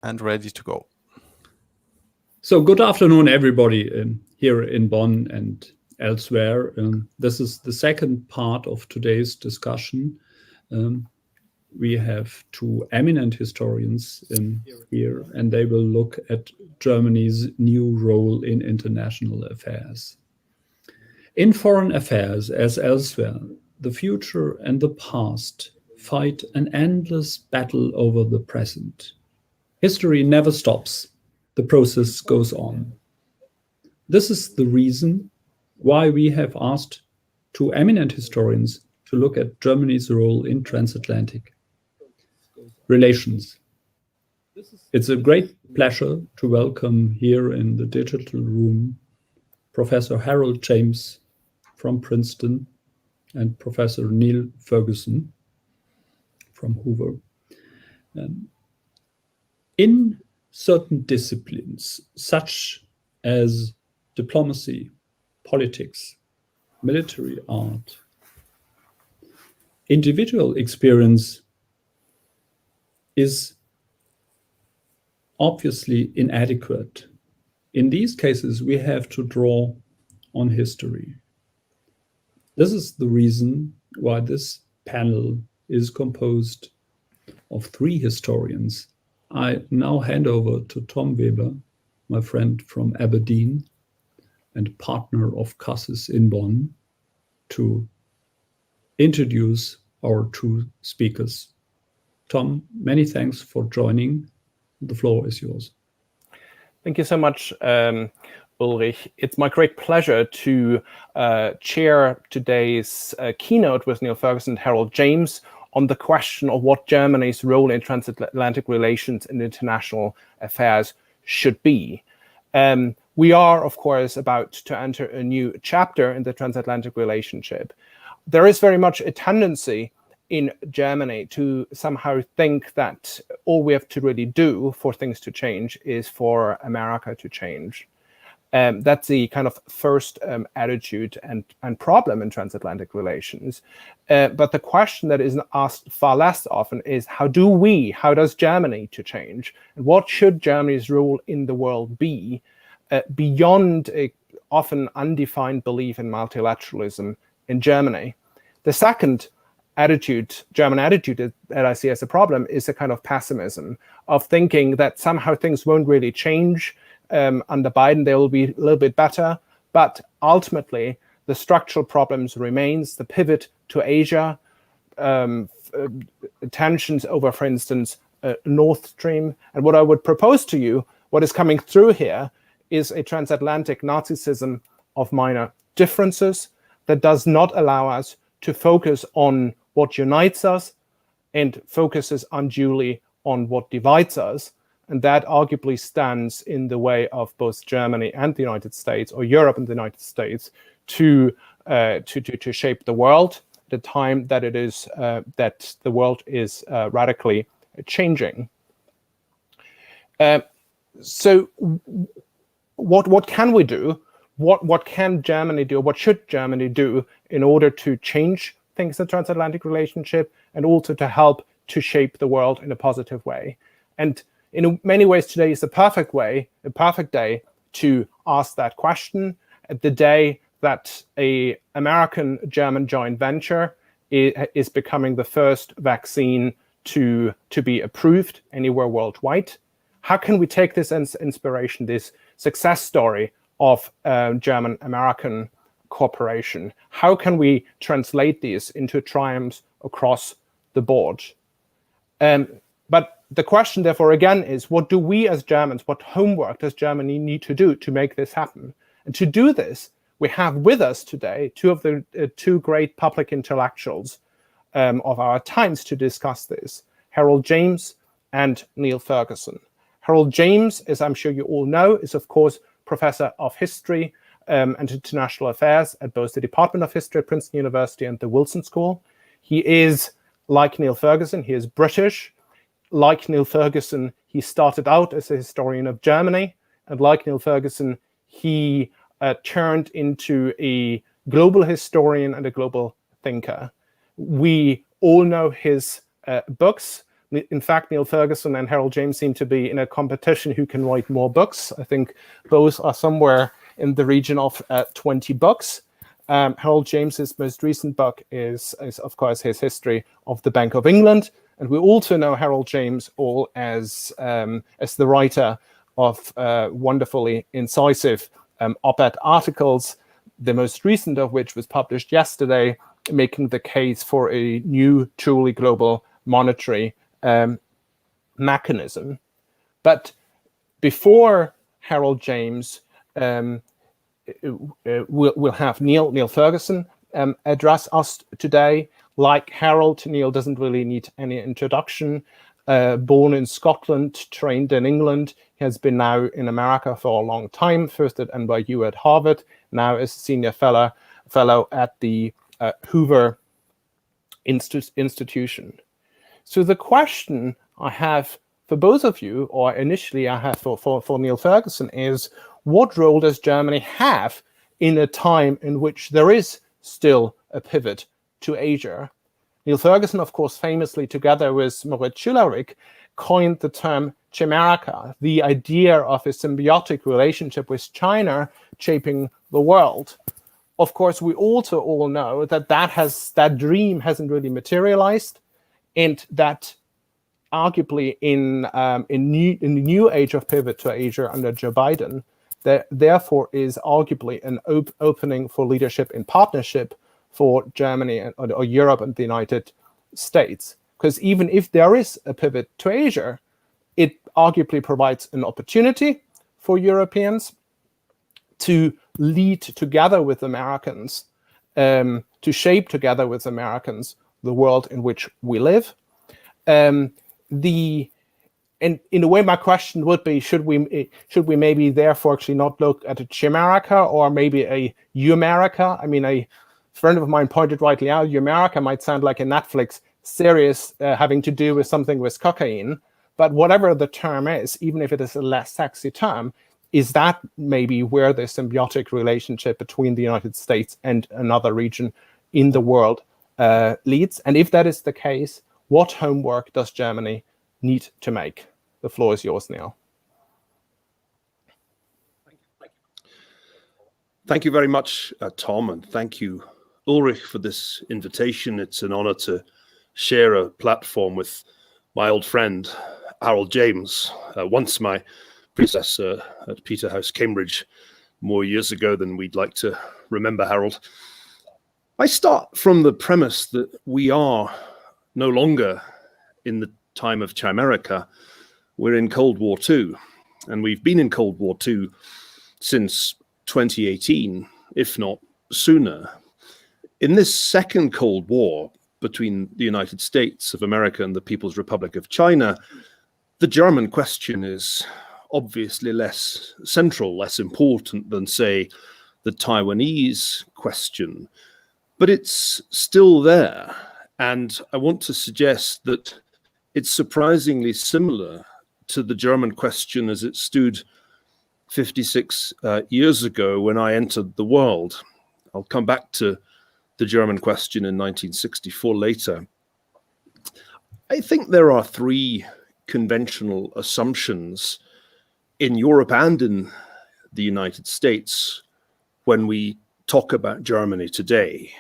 and ready to go. So good afternoon, everybody here in Bonn and elsewhere. This is the second part of today's discussion. We have two eminent historians here, and they will look at Germany's new role in international affairs. In foreign affairs, as elsewhere, the future and the past fight an endless battle over the present. History never stops. The process goes on. This is the reason why we have asked two eminent historians to look at Germany's role in transatlantic relations. It's a great pleasure to welcome here in the digital room Professor Harold James from Princeton and Professor Niall Ferguson from Hoover. In certain disciplines, such as diplomacy, politics, military art, individual experience is obviously inadequate. In these cases, we have to draw on history. This is the reason why this panel is composed of three historians. I now hand over to Tom Weber, my friend from Aberdeen and partner of CASIS in Bonn, to introduce our two speakers. Tom, many thanks for joining. The floor is yours. Thank you so much, Ulrich. It's my great pleasure to chair today's keynote with Niall Ferguson and Harold James on the question of what Germany's role in transatlantic relations and international affairs should be. We are, of course, about to enter a new chapter in the transatlantic relationship. There is very much a tendency in Germany to somehow think that all we have to really do for things to change is for America to change. That's the kind of first attitude and problem in transatlantic relations. But the question that is asked far less often is how does Germany to change? And what should Germany's role in the world be beyond a often undefined belief in multilateralism in Germany? The second German attitude that I see as a problem is a kind of pessimism of thinking that somehow things won't really change. Under Biden, they will be a little bit better, but ultimately the structural problems remains, the pivot to Asia, tensions over, for instance, Nord Stream. And what I would propose to you, what is coming through here is a transatlantic Nazism of minor differences that does not allow us to focus on what unites us and focuses unduly on what divides us. And that arguably stands in the way of both Germany and the United States, or Europe and the United States, to shape the world at a time that it is that the world is radically changing. So, what can we do? What can Germany do? What should Germany do in order to change things in the transatlantic relationship and also to help to shape the world in a positive way? And in many ways, today is a perfect day to ask that question. The day that a American-German joint venture is becoming the first vaccine to be approved anywhere worldwide. How can we take this inspiration, this success story of German-American cooperation? How can we translate these into triumphs across the board? But the question, therefore, again, is what do we as Germans, what homework does Germany need to do to make this happen? And to do this, we have with us today two of the two great public intellectuals of our times to discuss this, Harold James and Niall Ferguson. Harold James, as I'm sure you all know, is, of course, Professor of History and International Affairs at both the Department of History at Princeton University and the Wilson School. He is, like Niall Ferguson, he is British. Like Niall Ferguson, he started out as a historian of Germany. And like Niall Ferguson, he turned into a global historian and a global thinker. We all know his books. In fact, Niall Ferguson and Harold James seem to be in a competition who can write more books. I think both are somewhere in the region of 20 books. Harold James's most recent book is of course his history of the Bank of England, and we also know Harold James all as the writer of wonderfully incisive op-ed articles, the most recent of which was published yesterday, making the case for a new, truly global monetary mechanism. But before Harold James, we'll have Niall Ferguson address us today. Like Harold, Niall doesn't really need any introduction. Born in Scotland, trained in England, he has been now in America for a long time, first at NYU at Harvard, now as a senior fellow at the Hoover Institution. So the question I have for both of you, or initially I have for Niall Ferguson, is what role does Germany have in a time in which there is still a pivot to Asia? Niall Ferguson, of course, famously, together with Moritz Schlie, coined the term Chimerica, the idea of a symbiotic relationship with China shaping the world. Of course, we also all know that that dream hasn't really materialized, and that arguably in the new age of pivot to Asia under Joe Biden, there therefore is arguably an opening for leadership in partnership for Germany or Europe and the United States. Because even if there is a pivot to Asia, it arguably provides an opportunity for Europeans to lead together with Americans, to shape together with Americans the world in which we live. And in a way, my question would be: should we maybe therefore actually not look at a Chimerica or maybe a Umerica? I mean, a friend of mine pointed rightly out, Umerica might sound like a Netflix series having to do with something with cocaine, but whatever the term is, even if it is a less sexy term, is that maybe where the symbiotic relationship between the United States and another region in the world leads? And if that is the case, what homework does Germany need to make? The floor is yours, Niall. Thank you very much, Tom, and thank you, Ulrich, for this invitation. It's an honor to share a platform with my old friend, Harold James, once my predecessor at Peterhouse, Cambridge, more years ago than we'd like to remember Harold. I start from the premise that we are no longer in the time of Chimerica. We're in Cold War II, and we've been in Cold War II since 2018, if not sooner. In this second Cold War between the United States of America and the People's Republic of China, the German question is obviously less central, less important than, say, the Taiwanese question. But it's still there. And I want to suggest that it's surprisingly similar to the German question as it stood 56 years ago when I entered the world. I'll come back to the German question in 1964 later. I think there are three conventional assumptions in Europe and in the United States when we talk about Germany today.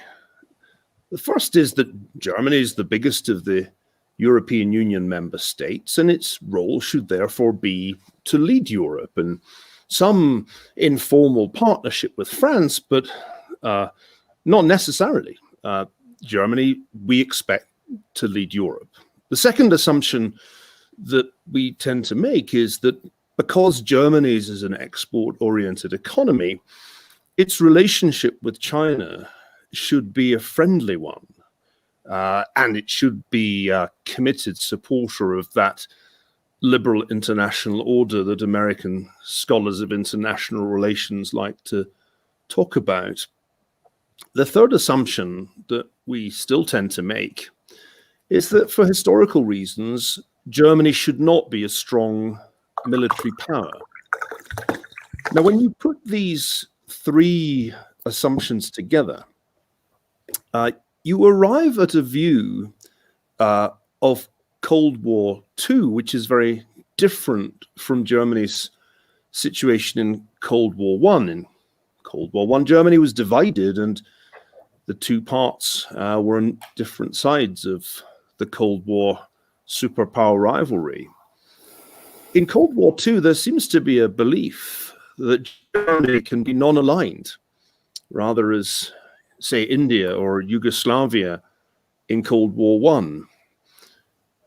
The first is that Germany is the biggest of the European Union member states, and its role should therefore be to lead Europe in some informal partnership with France, but not necessarily. Germany, we expect to lead Europe. The second assumption that we tend to make is that because Germany is an export-oriented economy, its relationship with China should be a friendly one, and it should be a committed supporter of that liberal international order that American scholars of international relations like to talk about. The third assumption that we still tend to make is that for historical reasons, Germany should not be a strong military power. Now, when you put these three assumptions together, you arrive at a view of Cold War II, which is very different from Germany's situation in Cold War I. In Cold War I, Germany was divided, and the two parts were on different sides of the Cold War superpower rivalry. In Cold War II, there seems to be a belief that Germany can be non-aligned, rather as, say, India or Yugoslavia in Cold War I.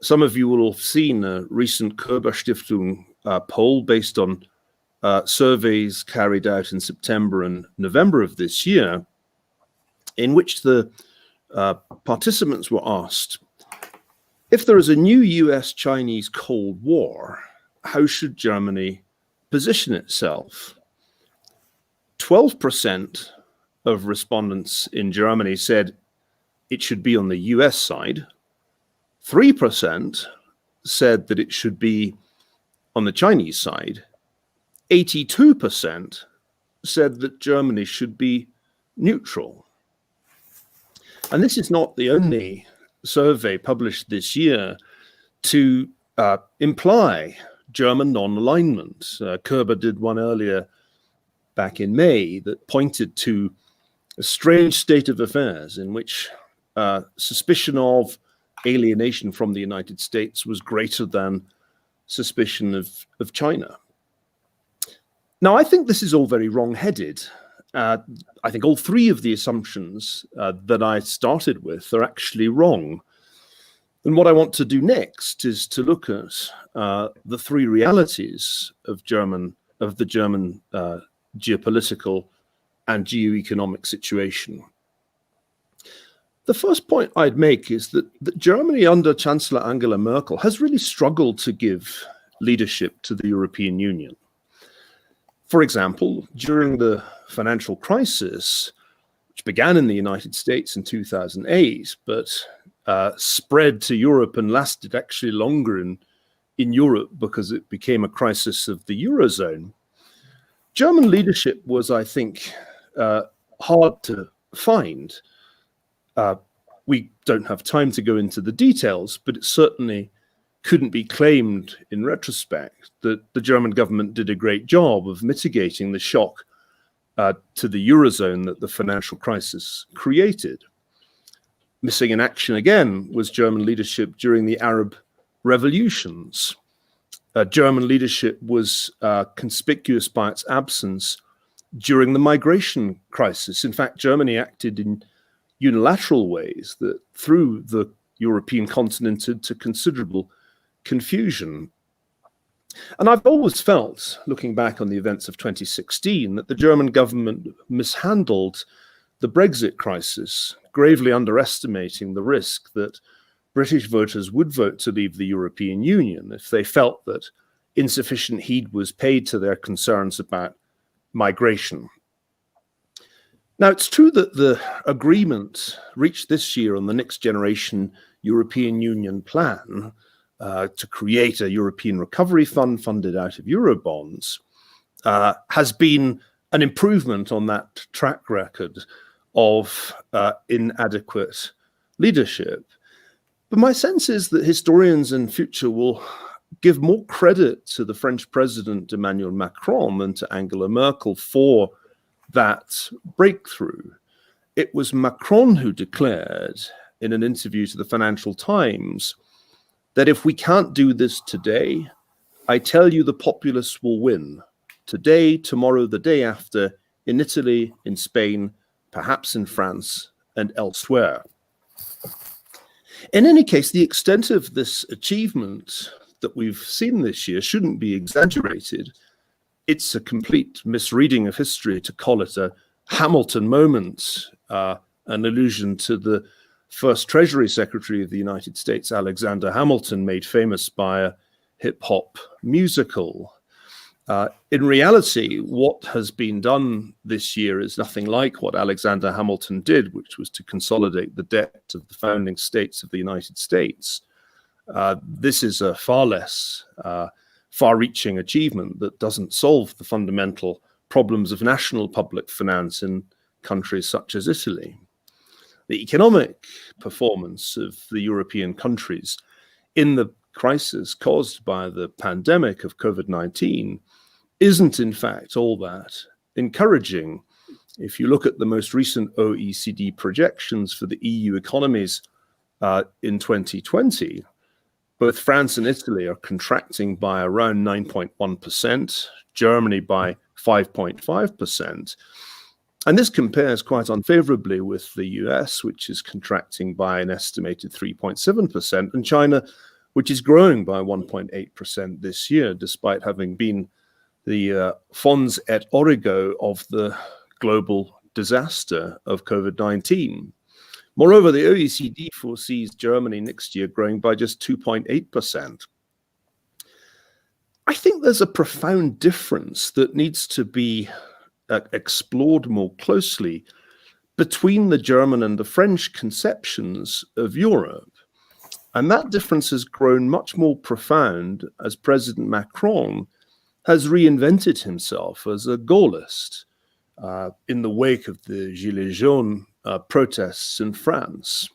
Some of you will have seen a recent Körber Stiftung poll based on surveys carried out in September and November of this year, in which the participants were asked, if there is a new US-Chinese Cold War, how should Germany position itself? 12% of respondents in Germany said it should be on the US side. 3% said that it should be on the Chinese side. 82% said that Germany should be neutral. And this is not the only survey published this year to imply German non-alignment. Körber did one earlier back in May that pointed to a strange state of affairs in which suspicion of alienation from the United States was greater than suspicion of China. Now, I think this is all very wrong-headed. I think all three of the assumptions that I started with are actually wrong. And what I want to do next is to look at the three realities of the German geopolitical and geo-economic situation. The first point I'd make is that Germany under Chancellor Angela Merkel has really struggled to give leadership to the European Union. For example, during the financial crisis, which began in the United States in 2008, but spread to Europe and lasted actually longer in Europe because it became a crisis of the Eurozone, German leadership was, I think, hard to find. We don't have time to go into the details, but it certainly couldn't be claimed in retrospect that the German government did a great job of mitigating the shock to the Eurozone that the financial crisis created. Missing in action again was German leadership during the Arab revolutions. German leadership was conspicuous by its absence during the migration crisis. In fact, Germany acted in unilateral ways that threw the European continent into considerable confusion. And I've always felt, looking back on the events of 2016, that the German government mishandled the Brexit crisis, gravely underestimating the risk that British voters would vote to leave the European Union if they felt that insufficient heed was paid to their concerns about migration. Now, it's true that the agreement reached this year on the next generation European Union plan to create a European Recovery Fund funded out of Eurobonds has been an improvement on that track record of inadequate leadership. But my sense is that historians in future will give more credit to the French President Emmanuel Macron than to Angela Merkel for that breakthrough. It was Macron who declared in an interview to the Financial Times that if we can't do this today, I tell you the populists will win. Today, tomorrow, the day after, in Italy, in Spain, perhaps in France, and elsewhere. In any case, the extent of this achievement that we've seen this year shouldn't be exaggerated. It's a complete misreading of history to call it a Hamilton moment, an allusion to the first Treasury Secretary of the United States, Alexander Hamilton, made famous by a hip-hop musical. In reality, what has been done this year is nothing like what Alexander Hamilton did, which was to consolidate the debt of the founding states of the United States. This is a far less far-reaching achievement that doesn't solve the fundamental problems of national public finance in countries such as Italy. The economic performance of the European countries in the crisis caused by the pandemic of COVID-19 isn't in fact all that encouraging. If you look at the most recent OECD projections for the EU economies in 2020, both France and Italy are contracting by around 9.1%, Germany by 5.5%. And this compares quite unfavorably with the US, which is contracting by an estimated 3.7%, and China, which is growing by 1.8% this year, despite having been the fons et origo of the global disaster of COVID-19. Moreover, the OECD foresees Germany next year growing by just 2.8%. I think there's a profound difference that needs to be explored more closely between the German and the French conceptions of Europe. And that difference has grown much more profound as President Macron has reinvented himself as a Gaullist in the wake of the Gilets jaunes protests in France.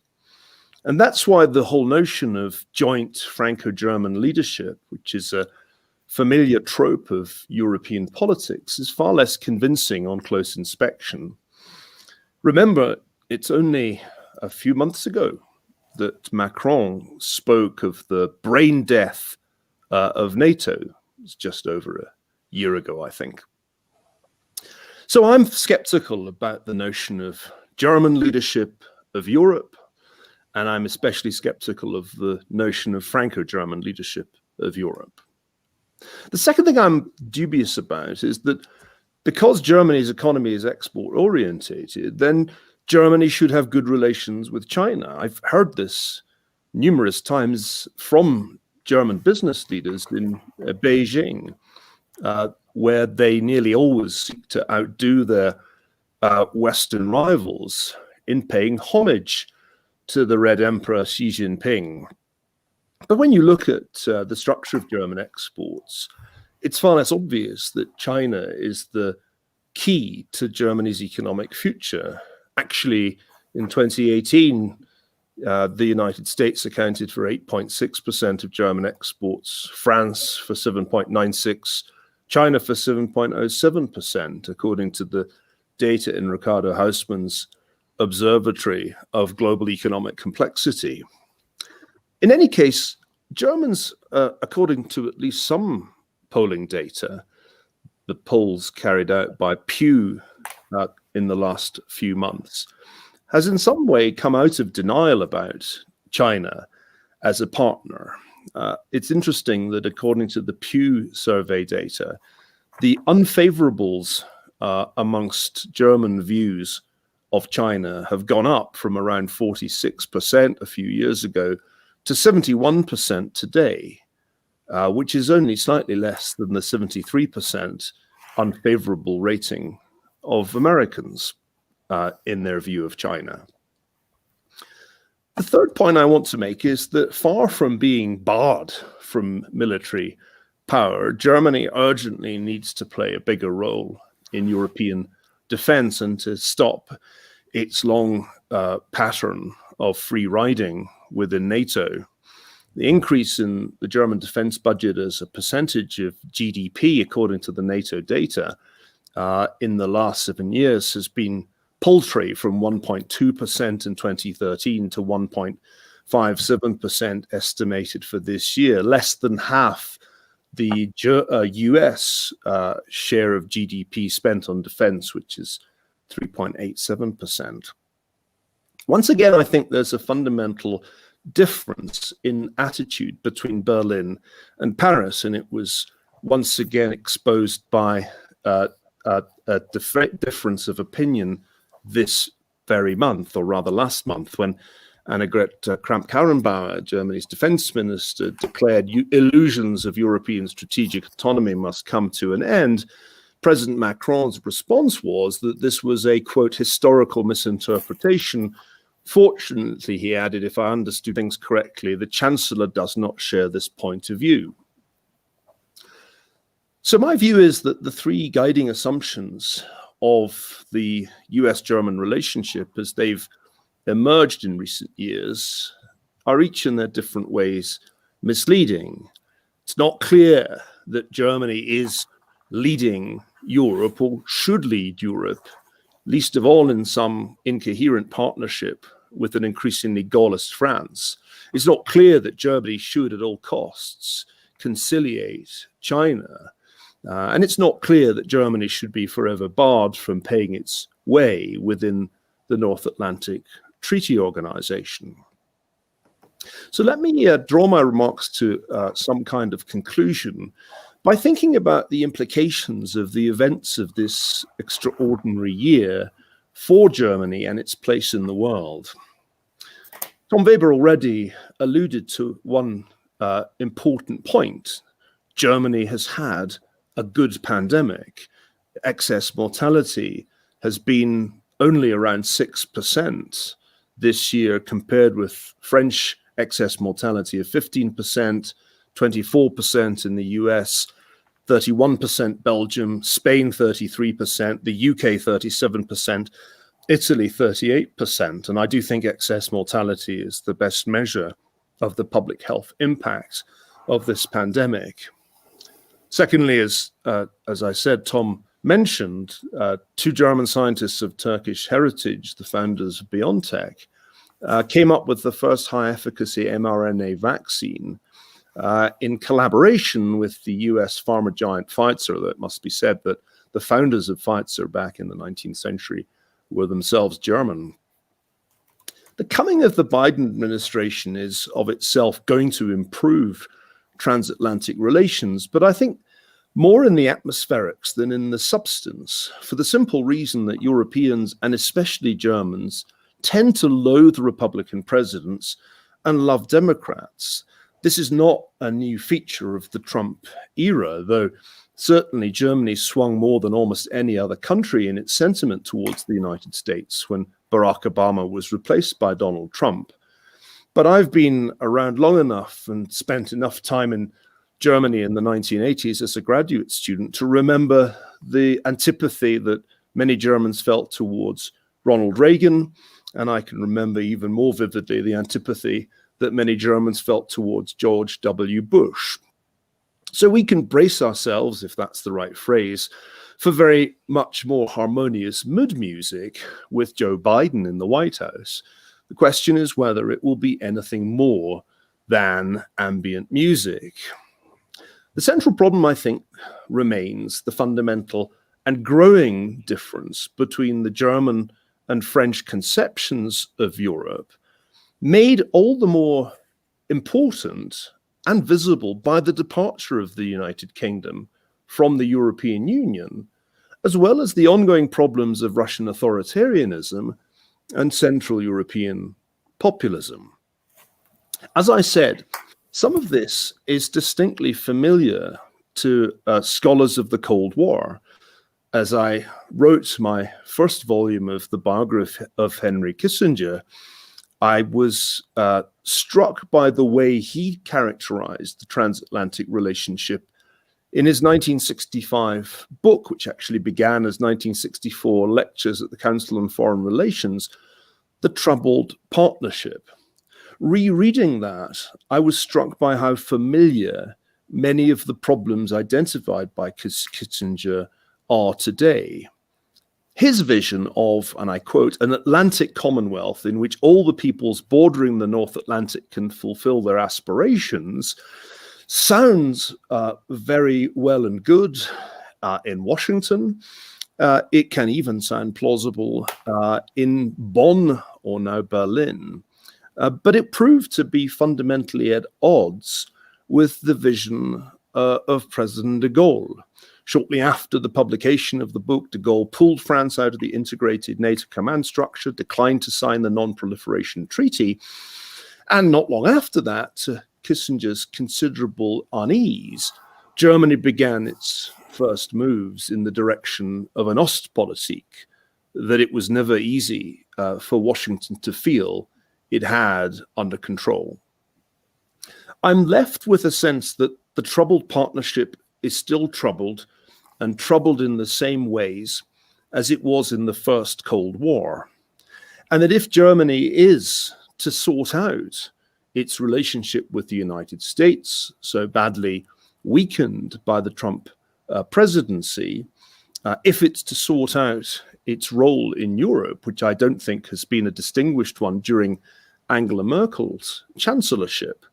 And that's why the whole notion of joint Franco-German leadership, which is a familiar trope of European politics, is far less convincing on close inspection. Remember, it's only a few months ago that Macron spoke of the brain death of NATO. It's just over a year ago, I think. So I'm skeptical about the notion of German leadership of Europe, and I'm especially skeptical of the notion of Franco-German leadership of Europe. The second thing I'm dubious about is that because Germany's economy is export-orientated, then Germany should have good relations with China. I've heard this numerous times from German business leaders in Beijing, where they nearly always seek to outdo their Western rivals in paying homage to the Red Emperor Xi Jinping. But when you look at the structure of German exports, it's far less obvious that China is the key to Germany's economic future. Actually, in 2018, the United States accounted for 8.6% of German exports, France for 7.96%, China for 7.07%, according to the data in Ricardo Hausmann's Observatory of Global Economic Complexity. In any case, Germans, according to at least some polling data, the polls carried out by Pew in the last few months, has in some way come out of denial about China as a partner. It's interesting that according to the Pew survey data, the unfavorables amongst German views of China have gone up from around 46% a few years ago to 71% today, which is only slightly less than the 73% unfavorable rating of Americans in their view of China. The third point I want to make is that far from being barred from military power, Germany urgently needs to play a bigger role in European defense and to stop its long pattern of free riding within NATO. The increase in the German defense budget as a percentage of GDP, according to the NATO data, in the last 7 years has been paltry, from 1.2% in 2013 to 1.57% estimated for this year, less than half the US share of GDP spent on defense, which is 3.87%. Once again, I think there's a fundamental difference in attitude between Berlin and Paris, and it was once again exposed by a difference of opinion this very month, or rather last month, when Annegret Kramp-Karrenbauer, Germany's defense minister, declared illusions of European strategic autonomy must come to an end. President Macron's response was that this was a, quote, historical misinterpretation. Fortunately, he added, if I understood things correctly, the Chancellor does not share this point of view. So my view is that the three guiding assumptions of the US-German relationship as they've emerged in recent years are each in their different ways misleading. It's not clear that Germany is leading Europe or should lead Europe, least of all in some incoherent partnership with an increasingly Gaullist France. It's not clear that Germany should at all costs conciliate China. And it's not clear that Germany should be forever barred from paying its way within the North Atlantic Treaty Organization. So let me draw my remarks to some kind of conclusion by thinking about the implications of the events of this extraordinary year for Germany and its place in the world. Tom Weber already alluded to one important point. Germany has had a good pandemic. Excess mortality has been only around 6% this year, compared with French excess mortality of 15%, 24% in the US, 31% Belgium, Spain 33%, the UK 37%, Italy 38%. And I do think excess mortality is the best measure of the public health impact of this pandemic. Secondly, as I said, Tom mentioned, two German scientists of Turkish heritage, the founders of BioNTech, came up with the first high-efficacy mRNA vaccine in collaboration with the US pharma giant Pfizer, though it must be said that the founders of Pfizer back in the 19th century were themselves German. The coming of the Biden administration is of itself going to improve transatlantic relations, but I think more in the atmospherics than in the substance, for the simple reason that Europeans, and especially Germans, tend to loathe Republican presidents and love Democrats. This is not a new feature of the Trump era, though certainly Germany swung more than almost any other country in its sentiment towards the United States when Barack Obama was replaced by Donald Trump. But I've been around long enough and spent enough time in Germany in the 1980s as a graduate student to remember the antipathy that many Germans felt towards Ronald Reagan, and I can remember even more vividly the antipathy that many Germans felt towards George W. Bush. So we can brace ourselves, if that's the right phrase, for very much more harmonious mood music with Joe Biden in the White House. The question is whether it will be anything more than ambient music. The central problem, I think, remains the fundamental and growing difference between the German and French conceptions of Europe, made all the more important and visible by the departure of the United Kingdom from the European Union, as well as the ongoing problems of Russian authoritarianism and Central European populism. As I said, some of this is distinctly familiar to scholars of the Cold War. As I wrote my first volume of the biography of Henry Kissinger, I was struck by the way he characterized the transatlantic relationship in his 1965 book, which actually began as 1964 lectures at the Council on Foreign Relations, The Troubled Partnership. Rereading that, I was struck by how familiar many of the problems identified by Kissinger are today. His vision of, and I quote, an Atlantic Commonwealth in which all the peoples bordering the North Atlantic can fulfill their aspirations sounds very well and good in Washington. It can even sound plausible in Bonn or now Berlin. But it proved to be fundamentally at odds with the vision of President de Gaulle. Shortly after the publication of the book, de Gaulle pulled France out of the integrated NATO command structure, declined to sign the Non-Proliferation Treaty, and not long after that, to Kissinger's considerable unease, Germany began its first moves in the direction of an Ostpolitik that it was never easy for Washington to feel it had under control. I'm left with a sense that the troubled partnership is still troubled, and troubled in the same ways as it was in the First Cold War. And that if Germany is to sort out its relationship with the United States, so badly weakened by the Trump presidency, if it's to sort out its role in Europe, which I don't think has been a distinguished one during Angela Merkel's chancellorship,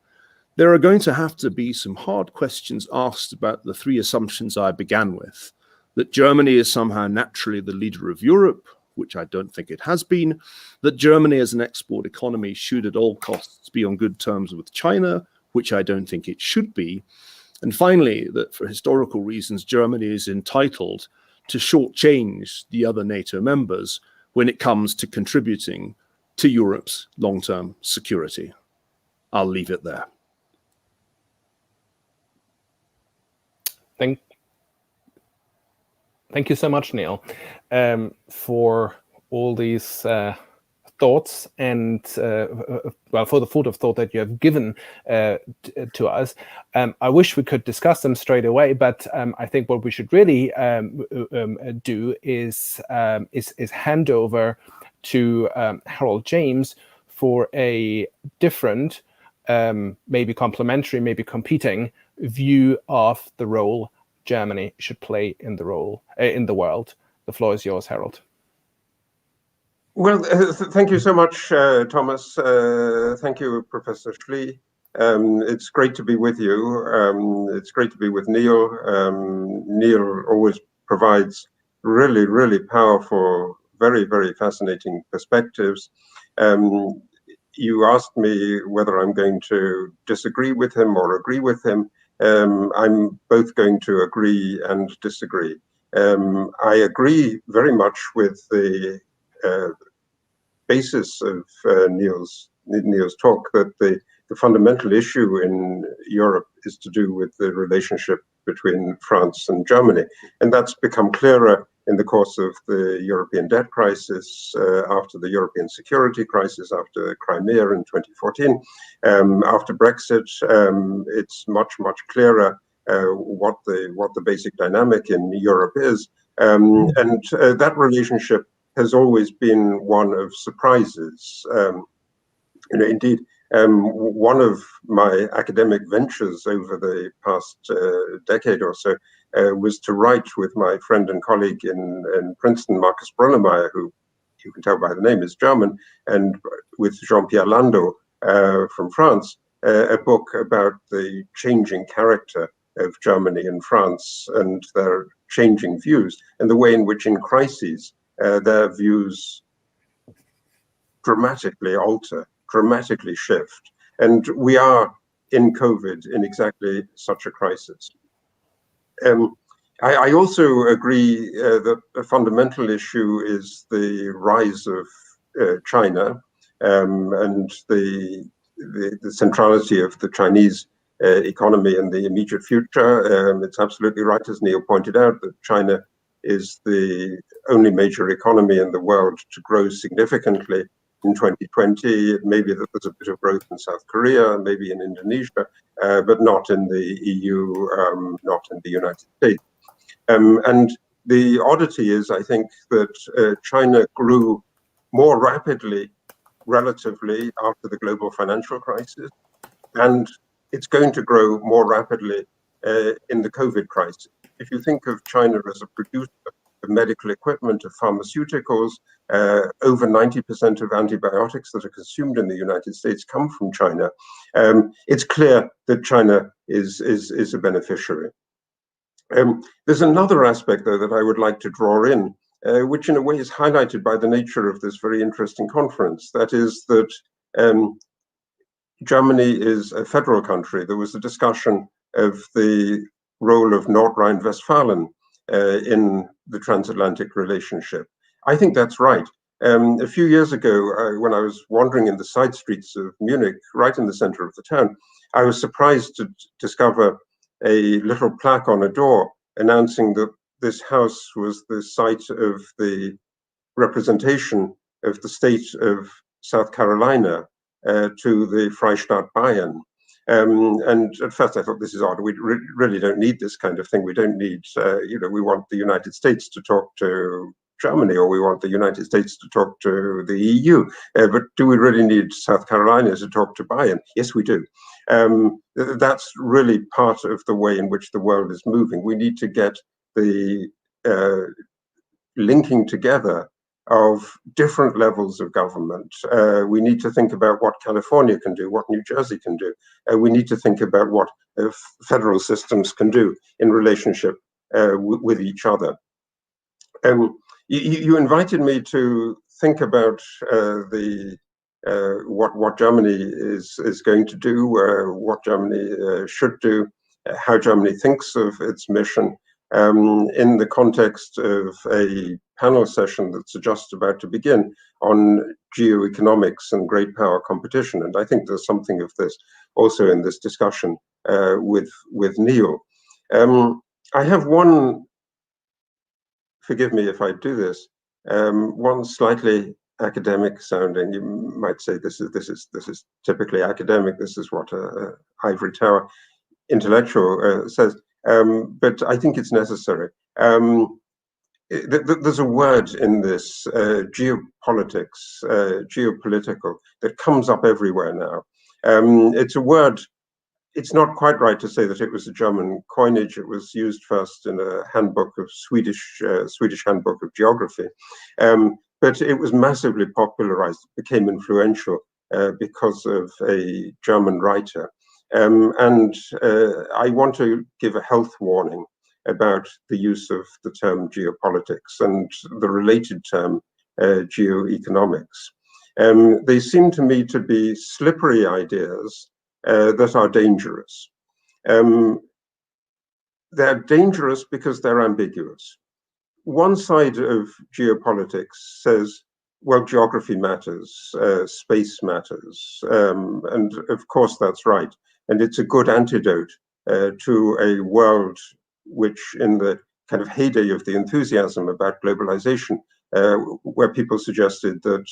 there are going to have to be some hard questions asked about the three assumptions I began with: that Germany is somehow naturally the leader of Europe, which I don't think it has been, that Germany as an export economy should at all costs be on good terms with China, which I don't think it should be, and finally, that for historical reasons, Germany is entitled to shortchange the other NATO members when it comes to contributing to Europe's long-term security. I'll leave it there. Thank you so much, Niall, for all these thoughts and, well, for the food of thought that you have given to us. I wish we could discuss them straight away, but I think what we should really do is hand over to Harold James for a different, maybe complementary, maybe competing view of the role Germany should play in the world. The floor is yours, Harold. Well, thank you so much, Thomas. Thank you, Professor Schlie. It's great to be with you. It's great to be with Niall. Niall always provides really, really powerful, very, very fascinating perspectives. You asked me whether I'm going to disagree with him or agree with him. I'm both going to agree and disagree. I agree very much with the basis of Niall's talk, that the fundamental issue in Europe is to do with the relationship between France and Germany. And that's become clearer in the course of the European debt crisis, after the European security crisis, after Crimea in 2014, after Brexit. It's much, much clearer what the basic dynamic in Europe is. And that relationship has always been one of surprises. Indeed, one of my academic ventures over the past decade or so was to write with my friend and colleague in Princeton, Marcus Brunnemeyer, who you can tell by the name is German, and with Jean-Pierre Landau from France, a book about the changing character of Germany and France and their changing views, and the way in which in crises their views dramatically alter, dramatically shift. And we are in COVID in exactly such a crisis. I also agree that a fundamental issue is the rise of China and the centrality of the Chinese economy in the immediate future. It's absolutely right, as Niall pointed out, that China is the only major economy in the world to grow significantly in 2020. Maybe that there's a bit of growth in South Korea, maybe in Indonesia, but not in the EU, not in the United States. And the oddity is, I think, that China grew more rapidly, relatively, after the global financial crisis, and it's going to grow more rapidly in the COVID crisis. If you think of China as a producer of medical equipment, of pharmaceuticals, over 90% of antibiotics that are consumed in the United States come from China. It's clear that China is a beneficiary. There's another aspect, though, that I would like to draw in, which in a way is highlighted by the nature of this very interesting conference. That is that Germany is a federal country. There was a discussion of the role of North Rhine-Westphalia in the transatlantic relationship. I think that's right. A few years ago, when I was wandering in the side streets of Munich, right in the center of the town, I was surprised to discover a little plaque on a door announcing that this house was the site of the representation of the state of South Carolina to the Freistaat Bayern. And at first I thought, this is odd. We really don't need this kind of thing. We don't need, we want the United States to talk to Germany, or we want the United States to talk to the EU. But do we really need South Carolina to talk to Bayern? Yes, we do. That's really part of the way in which the world is moving. We need to get the linking together of different levels of government. We need to think about what California can do, what New Jersey can do. We need to think about what federal systems can do in relationship with each other. You invited me to think about what Germany is going to do, what Germany should do, how Germany thinks of its mission, in the context of a panel session that's just about to begin on geo-economics and great power competition. And I think there's something of this also in this discussion with Niall. I have one, forgive me if I do this, one slightly academic sounding. You might say this is typically academic. This is what ivory tower intellectual says. But I think it's necessary. There's a word in this geopolitics, geopolitical, that comes up everywhere now. It's a word. It's not quite right to say that it was a German coinage. It was used first in a handbook of Swedish handbook of geography, but it was massively popularized. It became influential because of a German writer. And I want to give a health warning about the use of the term geopolitics and the related term geo-economics. They seem to me to be slippery ideas that are dangerous. They're dangerous because they're ambiguous. One side of geopolitics says, well, geography matters, space matters, and of course that's right. And it's a good antidote to a world which, in the kind of heyday of the enthusiasm about globalization, where people suggested that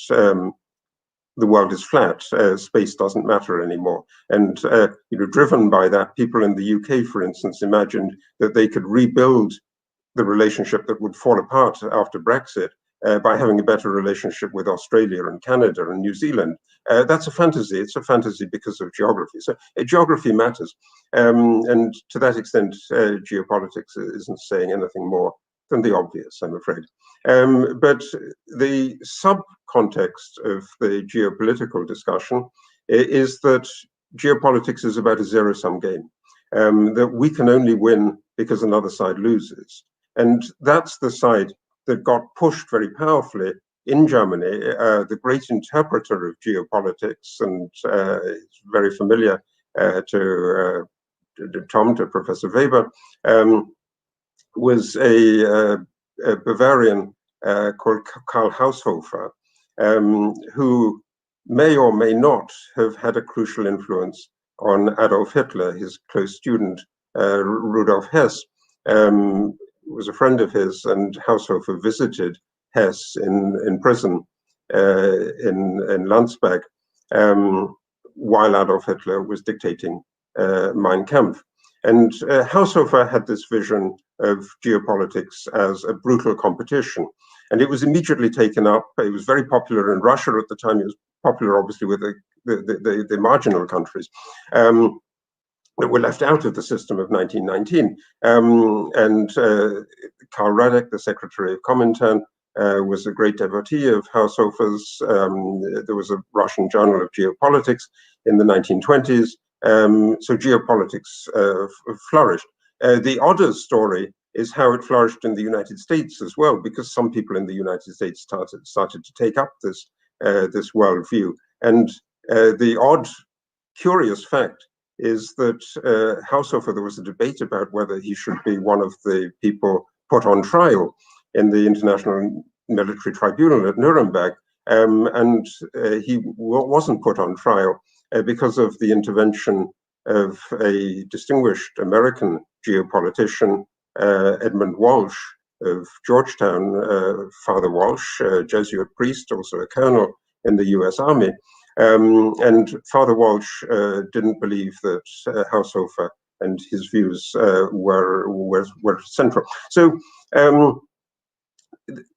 the world is flat, space doesn't matter anymore. And driven by that, people in the UK, for instance, imagined that they could rebuild the relationship that would fall apart after Brexit by having a better relationship with Australia and Canada and New Zealand. That's a fantasy. It's a fantasy because of geography. So geography matters. And to that extent, geopolitics isn't saying anything more than the obvious, I'm afraid. But the sub-context of the geopolitical discussion is that geopolitics is about a zero-sum game, that we can only win because another side loses. And that's the side that got pushed very powerfully in Germany. The great interpreter of geopolitics, and it's very familiar to Tom, to Professor Weber, was a Bavarian called Karl Haushofer, who may or may not have had a crucial influence on Adolf Hitler. His close student, Rudolf Hess, was a friend of his, and Haushofer visited Hess in prison in Landsberg while Adolf Hitler was dictating Mein Kampf. And Haushofer had this vision of geopolitics as a brutal competition. And it was immediately taken up. It was very popular in Russia at the time. It was popular, obviously, with the marginal countries that were left out of the system of 1919. And Karl Radek, the Secretary of Comintern, was a great devotee of Haushofer's. There was a Russian journal of geopolitics in the 1920s. So geopolitics flourished. The odder story is how it flourished in the United States as well, because some people in the United States started to take up this worldview. And the odd, curious fact is that Haushofer, there was a debate about whether he should be one of the people put on trial in the International Military Tribunal at Nuremberg, and he wasn't put on trial because of the intervention of a distinguished American geopolitician, Edmund Walsh of Georgetown, Father Walsh, a Jesuit priest, also a colonel in the US Army. And Father Walsh didn't believe that Haushofer and his views were central. So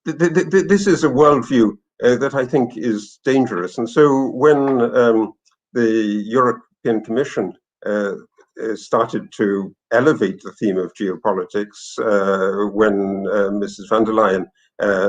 this is a worldview that I think is dangerous. And so when the European Commission started to elevate the theme of geopolitics, when Mrs. van der Leyen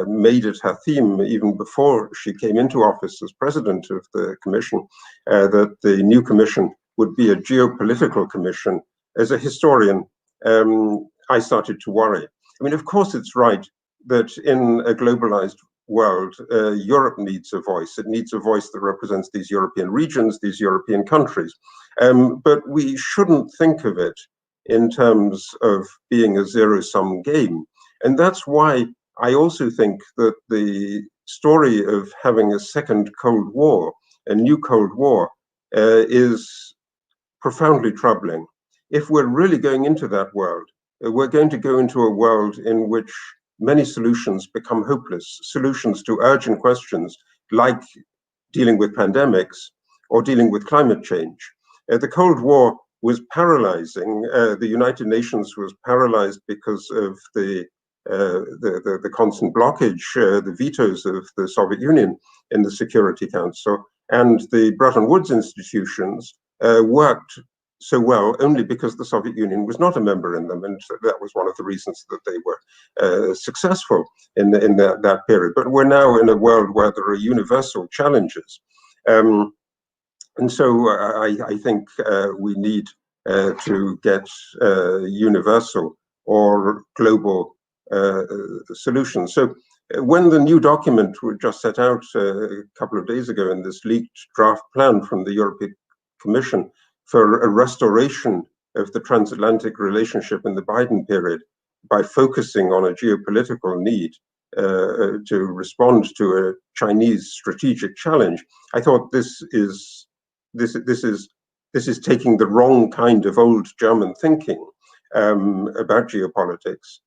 made it her theme even before she came into office as president of the Commission, that the new Commission would be a geopolitical commission. As a historian, I started to worry. I mean, of course, it's right that in a globalized world, Europe needs a voice. It needs a voice that represents these European regions, these European countries. But we shouldn't think of it in terms of being a zero-sum game. And that's why I also think that the story of having a second Cold War, a new Cold War, is profoundly troubling. If we're really going into that world, we're going to go into a world in which many solutions become hopeless, solutions to urgent questions like dealing with pandemics or dealing with climate change. The Cold War was paralyzing. The United Nations was paralyzed because of the constant blockage, the vetoes of the Soviet Union in the Security Council, and the Bretton Woods institutions worked so well only because the Soviet Union was not a member in them, and that was one of the reasons that they were successful in that period. But we're now in a world where there are universal challenges, and so I think we need to get universal or global solutions. So when the new document was just set out a couple of days ago in this leaked draft plan from the European Commission for a restoration of the transatlantic relationship in the Biden period by focusing on a geopolitical need to respond to a Chinese strategic challenge, I thought this is taking the wrong kind of old German thinking about geopolitics,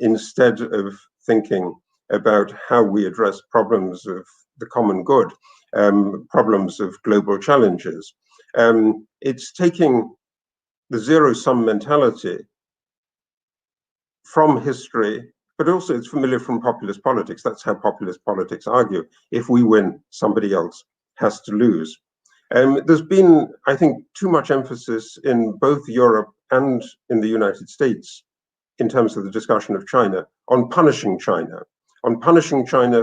instead of thinking about how we address problems of the common good, problems of global challenges. It's taking the zero-sum mentality from history, but also it's familiar from populist politics. That's how populist politics argue. If we win, somebody else has to lose. There's been, I think, too much emphasis in both Europe and in the United States in terms of the discussion of China on punishing China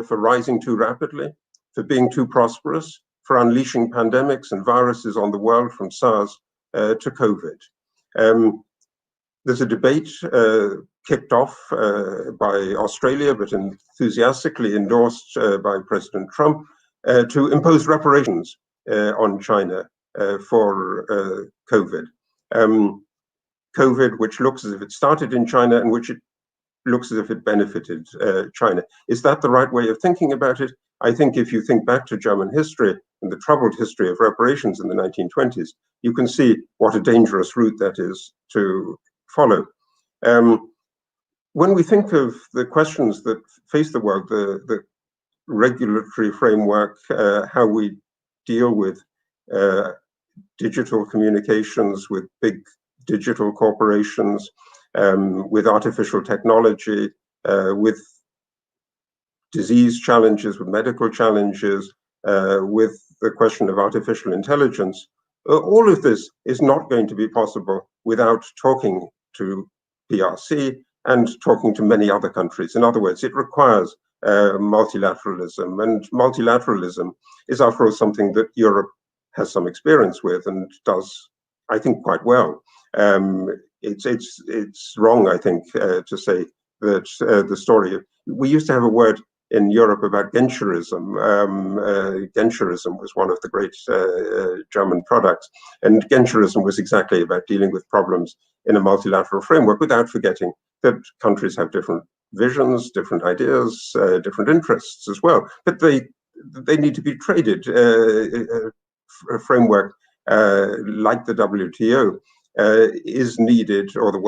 for rising too rapidly, for being too prosperous, for unleashing pandemics and viruses on the world from SARS to COVID. There's a debate kicked off by Australia, but enthusiastically endorsed by President Trump, to impose reparations on China for COVID. COVID, which looks as if it started in China and which it looks as if it benefited China. Is that the right way of thinking about it? I think if you think back to German history and the troubled history of reparations in the 1920s, you can see what a dangerous route that is to follow. When we think of the questions that face the world, the regulatory framework, how we deal with digital communications, with big digital corporations, with artificial technology, with disease challenges, with medical challenges, with the question of artificial intelligence, all of this is not going to be possible without talking to PRC and talking to many other countries. In other words, it requires multilateralism, and multilateralism is, after all, something that Europe has some experience with and does, I think, quite well. It's wrong, I think, to say that the story of, we used to have a word in Europe about Genscherism. Genscherism was one of the great German products, and Genscherism was exactly about dealing with problems in a multilateral framework without forgetting that countries have different visions, different ideas, different interests as well, but they need to be traded. A framework like the WTO is needed, or the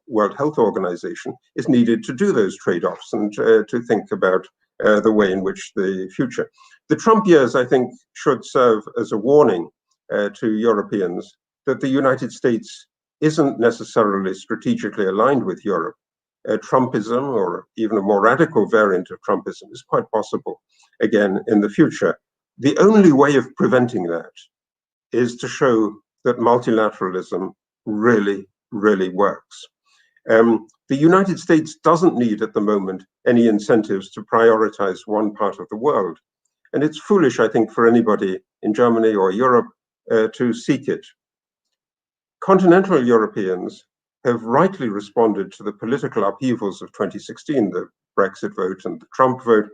World Health Organization is needed to do those trade-offs and to think about the way in which the future. The Trump years, I think, should serve as a warning to Europeans that the United States isn't necessarily strategically aligned with Europe. Trumpism, or even a more radical variant of Trumpism, is quite possible again in the future. The only way of preventing that is to show that multilateralism really, really works. The United States doesn't need at the moment any incentives to prioritize one part of the world. And it's foolish, I think, for anybody in Germany or Europe to seek it. Continental Europeans have rightly responded to the political upheavals of 2016, the Brexit vote and the Trump vote,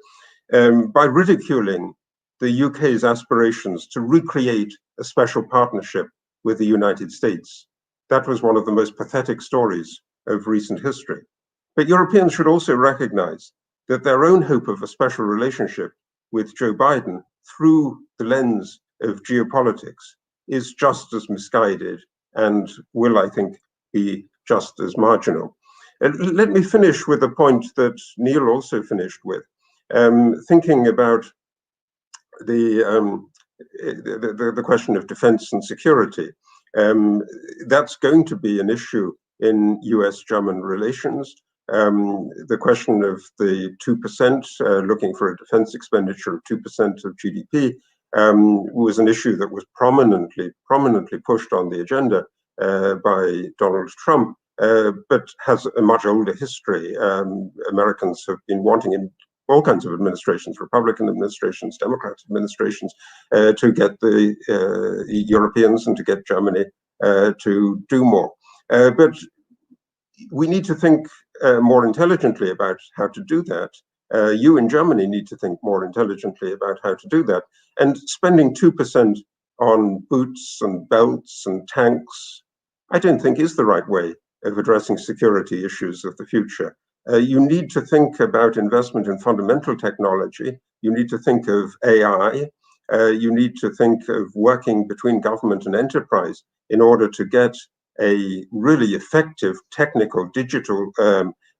by ridiculing the UK's aspirations to recreate a special partnership with the United States. That was one of the most pathetic stories of recent history. But Europeans should also recognize that their own hope of a special relationship with Joe Biden through the lens of geopolitics is just as misguided and will, I think, be just as marginal. And let me finish with a point that Niall also finished with, thinking about the question of defense and security. That's going to be an issue in US-German relations. The question of the 2%, looking for a defense expenditure of 2% of GDP, was an issue that was prominently pushed on the agenda by Donald Trump, but has a much older history. Americans have been wanting in all kinds of administrations, Republican administrations, Democrat administrations, to get the Europeans and to get Germany to do more. But we need to think more intelligently about how to do that. You in Germany need to think more intelligently about how to do that. And spending 2% on boots and belts and tanks, I don't think is the right way of addressing security issues of the future. You need to think about investment in fundamental technology. You need to think of AI. You need to think of working between government and enterprise in order to get a really effective technical digital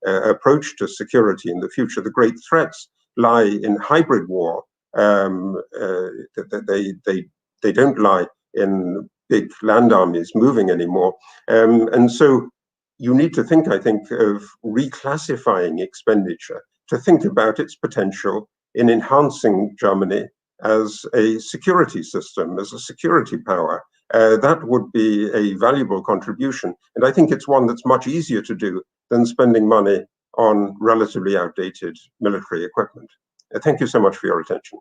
approach to security in the future. The great threats lie in hybrid war. They don't lie in big land armies moving anymore. And so you need to think, I think, of reclassifying expenditure to think about its potential in enhancing Germany as a security system, as a security power. That would be a valuable contribution. And I think it's one that's much easier to do than spending money on relatively outdated military equipment. Thank you so much for your attention.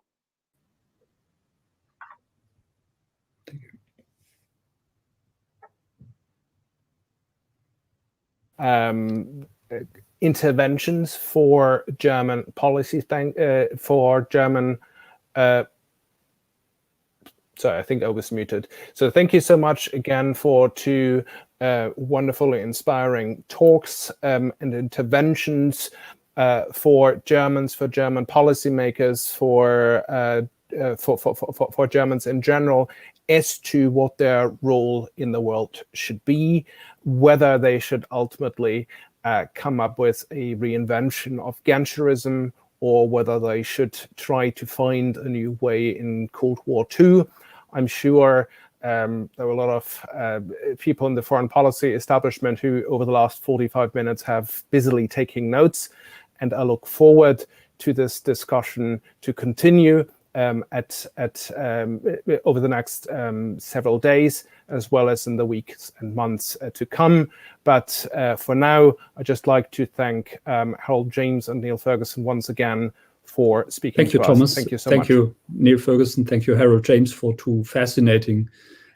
Interventions for German policies, for German sorry, I think I was muted. So thank you so much again for two wonderfully inspiring talks and interventions for Germans, for German policymakers, for Germans in general, as to what their role in the world should be, whether they should ultimately come up with a reinvention of Genscherism, or whether they should try to find a new way in Cold War II. I'm sure there were a lot of people in the foreign policy establishment who, over the last 45 minutes, have busily taking notes. And I look forward to this discussion to continue over the next several days, as well as in the weeks and months to come. But for now, I'd just like to thank Harold James and Niall Ferguson once again for speaking to us. Thomas. Thank you so much. Thank you, Niall Ferguson. Thank you, Harold James, for two fascinating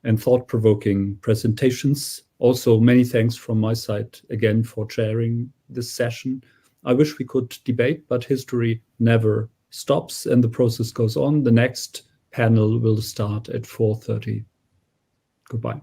and thought-provoking presentations. Also, many thanks from my side again for chairing this session. I wish we could debate, but history never stops and the process goes on. The next panel will start at 4:30. Goodbye.